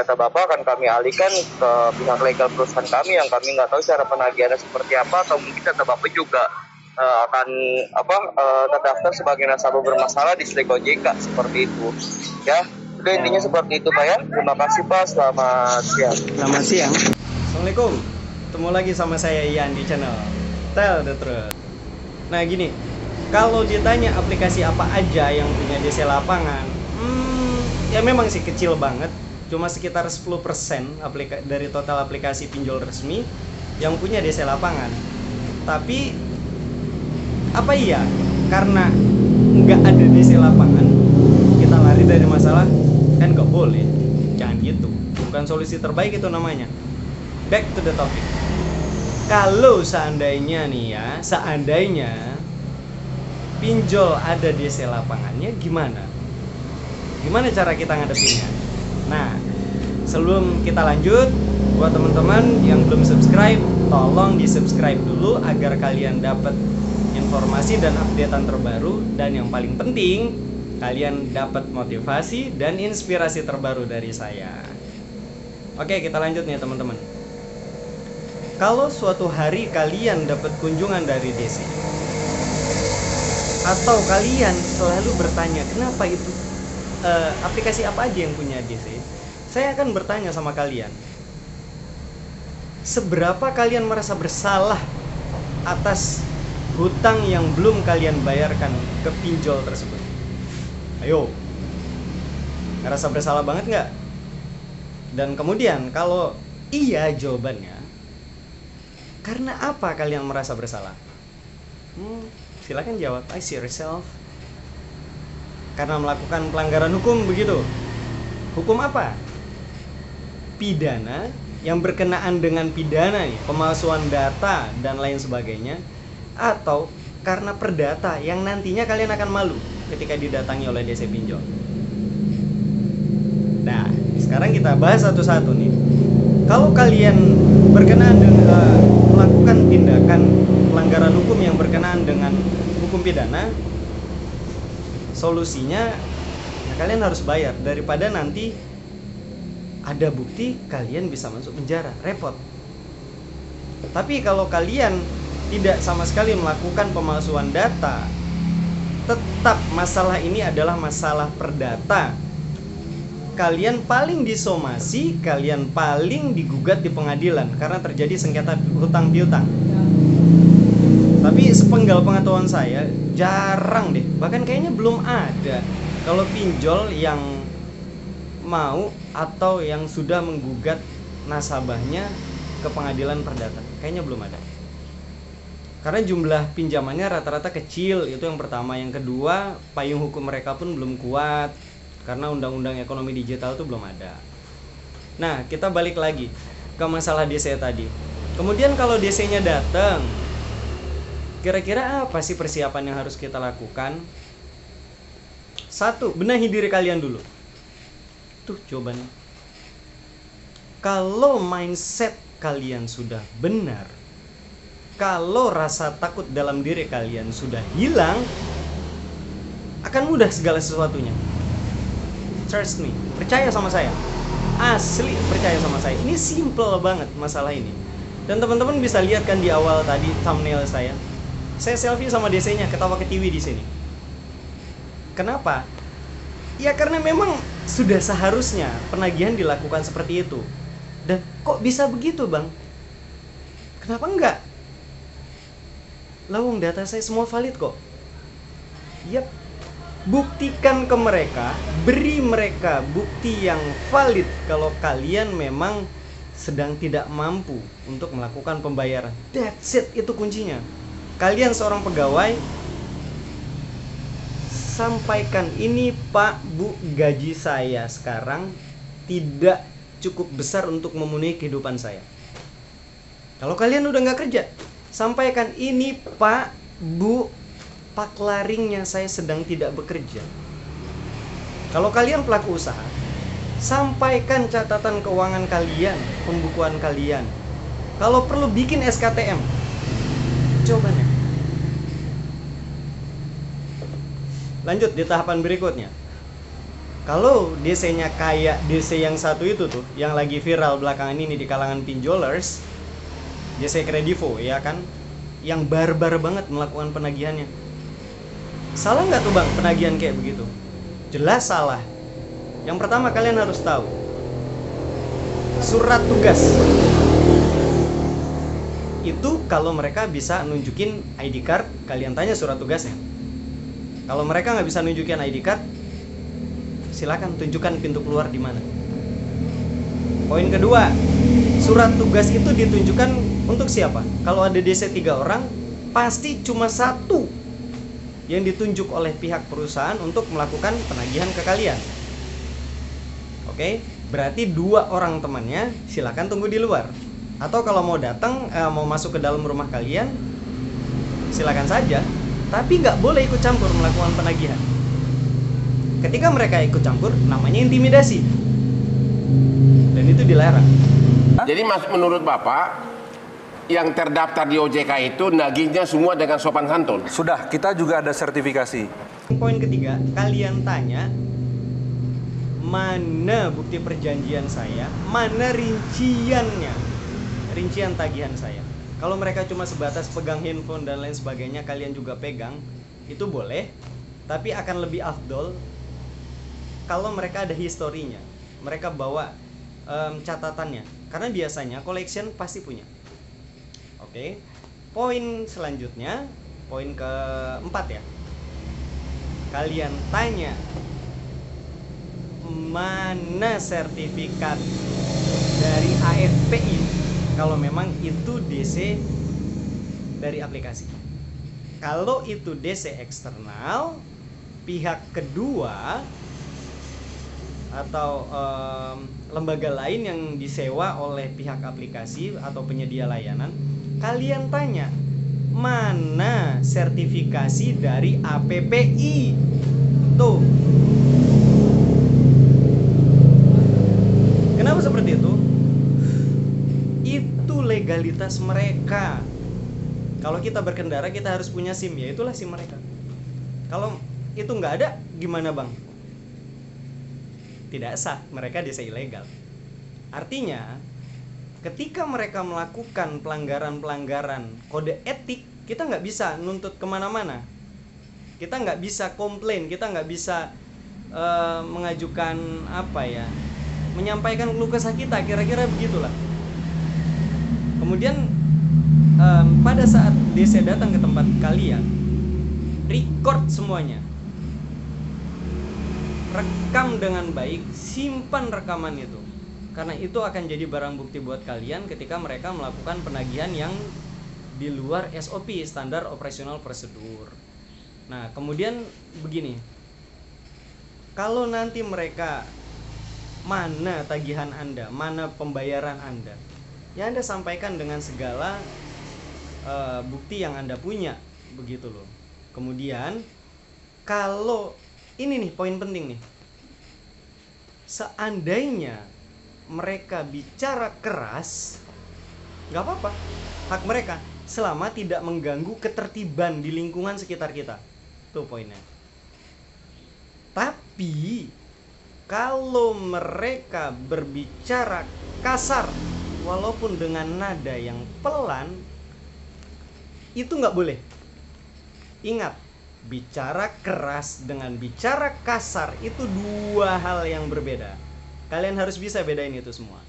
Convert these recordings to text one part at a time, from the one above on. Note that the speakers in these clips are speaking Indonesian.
Data Bapak akan kami alihkan ke pihak legal perusahaan kami yang kami nggak tahu cara penagihannya seperti apa, atau mungkin data Bapak juga akan terdaftar sebagai nasabah bermasalah di Slick OJK seperti itu. Ya, itu intinya seperti itu Pak ya. Terima kasih Pak, selamat siang. Selamat siang. Assalamualaikum. Ketemu lagi sama saya Ian di channel Tell the Truth. Nah gini, kalau ditanya aplikasi apa aja yang punya DC lapangan, ya memang sih kecil banget. Cuma sekitar 10% dari total aplikasi pinjol resmi yang punya DC lapangan. Tapi apa iya karena nggak ada DC lapangan kita lari dari masalah? Kan nggak boleh, jangan gitu, bukan solusi terbaik itu namanya. Back to the topic. Kalau seandainya nih ya, seandainya pinjol ada DC lapangannya, gimana cara kita ngadepinnya? Nah, sebelum kita lanjut, buat teman-teman yang belum subscribe, tolong di subscribe dulu agar kalian dapat informasi dan updatean terbaru, dan yang paling penting kalian dapat motivasi dan inspirasi terbaru dari saya. Oke, kita lanjut nih teman-teman. Kalau suatu hari kalian dapat kunjungan dari DC, atau kalian selalu bertanya kenapa itu aplikasi apa aja yang punya DC, saya akan bertanya sama kalian, seberapa kalian merasa bersalah atas hutang yang belum kalian bayarkan ke pinjol tersebut? Ayo, ngerasa bersalah banget nggak? Dan kemudian kalau iya jawabannya, karena apa kalian merasa bersalah? Silakan jawab. I see yourself. Karena melakukan pelanggaran hukum, begitu. Hukum apa? Pidana, yang berkenaan dengan pidana nih, pemalsuan data dan lain sebagainya. Atau karena perdata yang nantinya kalian akan malu ketika didatangi oleh DC pinjol. Nah, sekarang kita bahas satu-satu nih. Kalau kalian berkenaan dengan melakukan tindakan pelanggaran hukum yang berkenaan dengan hukum pidana, solusinya ya kalian harus bayar, daripada nanti ada bukti kalian bisa masuk penjara, repot. Tapi kalau kalian tidak sama sekali melakukan pemalsuan data, tetap masalah ini adalah masalah perdata, kalian paling disomasi, kalian paling digugat di pengadilan karena terjadi sengketa hutang piutang. Tapi sepenggal pengetahuan saya, jarang deh, bahkan kayaknya belum ada kalau pinjol yang mau atau yang sudah menggugat nasabahnya ke pengadilan perdata, kayaknya belum ada. Karena jumlah pinjamannya rata-rata kecil, itu yang pertama. Yang kedua, payung hukum mereka pun belum kuat karena undang-undang ekonomi digital itu belum ada. Nah, kita balik lagi ke masalah DC tadi. Kemudian kalau DC-nya datang, kira-kira apa sih persiapan yang harus kita lakukan? Satu, benahi diri kalian dulu. Tuh jawabannya. Kalau mindset kalian sudah benar, kalau rasa takut dalam diri kalian sudah hilang, akan mudah segala sesuatunya. Trust me, percaya sama saya. Asli, percaya sama saya. Ini simple banget masalah ini. Dan teman-teman bisa lihat kan di awal tadi thumbnail saya. Saya selfie sama DC-nya, ketawa ketiwi di sini. Kenapa? Ya karena memang sudah seharusnya penagihan dilakukan seperti itu. Dan kok bisa begitu, Bang? Kenapa enggak? Lawang data saya semua valid kok. Yap. Buktikan ke mereka, beri mereka bukti yang valid kalau kalian memang sedang tidak mampu untuk melakukan pembayaran. That's it, itu kuncinya. Kalian seorang pegawai, sampaikan, ini Pak, Bu, gaji saya sekarang tidak cukup besar untuk memenuhi kehidupan saya. Kalau kalian udah nggak kerja, sampaikan, ini Pak, Bu, paklaringnya saya sedang tidak bekerja. Kalau kalian pelaku usaha, sampaikan catatan keuangan kalian, pembukuan kalian. Kalau perlu bikin SKTM. Jawabannya. Lanjut di tahapan berikutnya. Kalau DC-nya kayak DC yang satu itu tuh, yang lagi viral belakangan ini di kalangan pinjolers, DC Kredivo ya kan, yang barbar banget melakukan penagihannya. Salah nggak tuh bang penagihan kayak begitu? Jelas salah. Yang pertama kalian harus tahu, surat tugas itu kalau mereka bisa nunjukin ID card, kalian tanya surat tugasnya. Kalau mereka nggak bisa nunjukin ID card, silakan tunjukkan pintu keluar di mana. Poin kedua, surat tugas itu ditunjukkan untuk siapa? Kalau ada DC 3 orang, pasti cuma satu yang ditunjuk oleh pihak perusahaan untuk melakukan penagihan ke kalian. Oke, berarti 2 orang temannya silakan tunggu di luar. Atau kalau mau datang, mau masuk ke dalam rumah kalian, silakan saja. Tapi nggak boleh ikut campur melakukan penagihan. Ketika mereka ikut campur, namanya intimidasi. Dan itu dilarang. Jadi mas, menurut Bapak, yang terdaftar di OJK itu nagihnya semua dengan sopan santun? Sudah, kita juga ada sertifikasi. Poin ketiga, kalian tanya, mana bukti perjanjian saya, mana rincian tagihan saya. Kalau mereka cuma sebatas pegang handphone dan lain sebagainya, kalian juga pegang, itu boleh. Tapi akan lebih afdol kalau mereka ada historinya, mereka bawa catatannya. Karena biasanya collection pasti punya. Oke. Poin selanjutnya, poin keempat ya. Kalian tanya, mana sertifikat dari AFPI kalau memang itu DC dari aplikasi. Kalau itu DC eksternal, pihak kedua atau lembaga lain yang disewa oleh pihak aplikasi atau penyedia layanan, kalian tanya, mana sertifikasi dari APPI? Tuh. Kenapa seperti itu? Itu legalitas mereka. Kalau kita berkendara, kita harus punya SIM, ya itulah SIM mereka. Kalau itu nggak ada, gimana bang? Tidak sah, mereka DC ilegal. Artinya, ketika mereka melakukan pelanggaran-pelanggaran kode etik, kita nggak bisa nuntut kemana-mana. Kita nggak bisa komplain, kita nggak bisa mengajukan menyampaikan keluh kesah kita, kira-kira begitulah. Kemudian pada saat DC datang ke tempat kalian, record semuanya, rekam dengan baik, simpan rekaman itu, karena itu akan jadi barang bukti buat kalian ketika mereka melakukan penagihan yang di luar SOP, standar operasional prosedur. Nah, kemudian begini, kalau nanti mereka, mana tagihan Anda, mana pembayaran Anda, ya Anda sampaikan dengan segala bukti yang Anda punya, begitu loh. Kemudian kalau ini nih poin penting nih, seandainya mereka bicara keras, nggak apa-apa, hak mereka, selama tidak mengganggu ketertiban di lingkungan sekitar kita. Tuh poinnya. Tapi kalau mereka berbicara kasar walaupun dengan nada yang pelan, itu nggak boleh. Ingat, bicara keras dengan bicara kasar itu 2 hal yang berbeda. Kalian harus bisa bedain itu semua.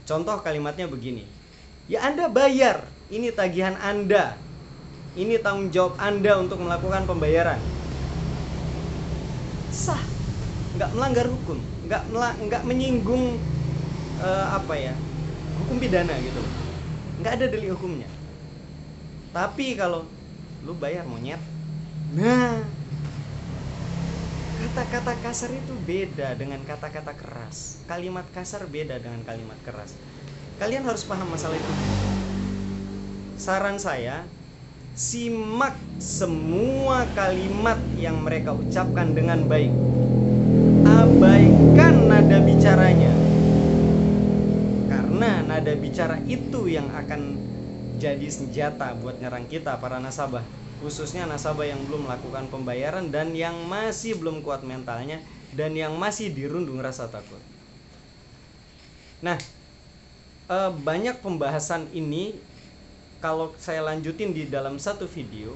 Contoh kalimatnya begini, ya Anda bayar, ini tagihan Anda, ini tanggung jawab Anda untuk melakukan pembayaran. Sah, nggak melanggar hukum, nggak menyinggung hukum pidana gitu, nggak ada delik hukumnya. Tapi kalau lu bayar monyet, nah, kata-kata kasar itu beda dengan kata-kata keras. Kalimat kasar beda dengan kalimat keras. Kalian harus paham masalah itu. Saran saya, simak semua kalimat yang mereka ucapkan dengan baik. Abaikan nada bicaranya. Karena nada bicara itu yang akan jadi senjata buat nyerang kita para nasabah, khususnya nasabah yang belum melakukan pembayaran dan yang masih belum kuat mentalnya dan yang masih dirundung rasa takut. Nah, banyak pembahasan ini kalau saya lanjutin di dalam satu video,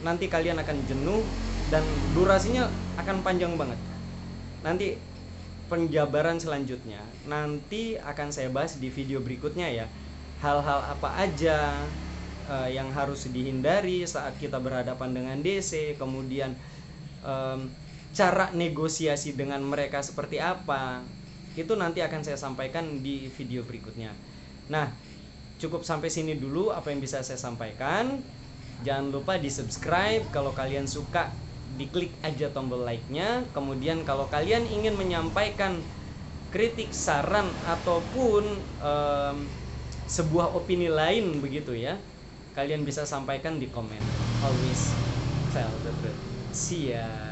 nanti kalian akan jenuh dan durasinya akan panjang banget. Nanti penjabaran selanjutnya nanti akan saya bahas di video berikutnya ya. Hal-hal apa aja yang harus dihindari saat kita berhadapan dengan DC, kemudian cara negosiasi dengan mereka seperti apa, itu nanti akan saya sampaikan di video berikutnya. Nah, cukup sampai sini dulu apa yang bisa saya sampaikan. Jangan lupa di subscribe, kalau kalian suka diklik aja tombol like-nya. Kemudian kalau kalian ingin menyampaikan kritik, saran, ataupun sebuah opini lain begitu ya, kalian bisa sampaikan di komen. Always tell the truth. See ya.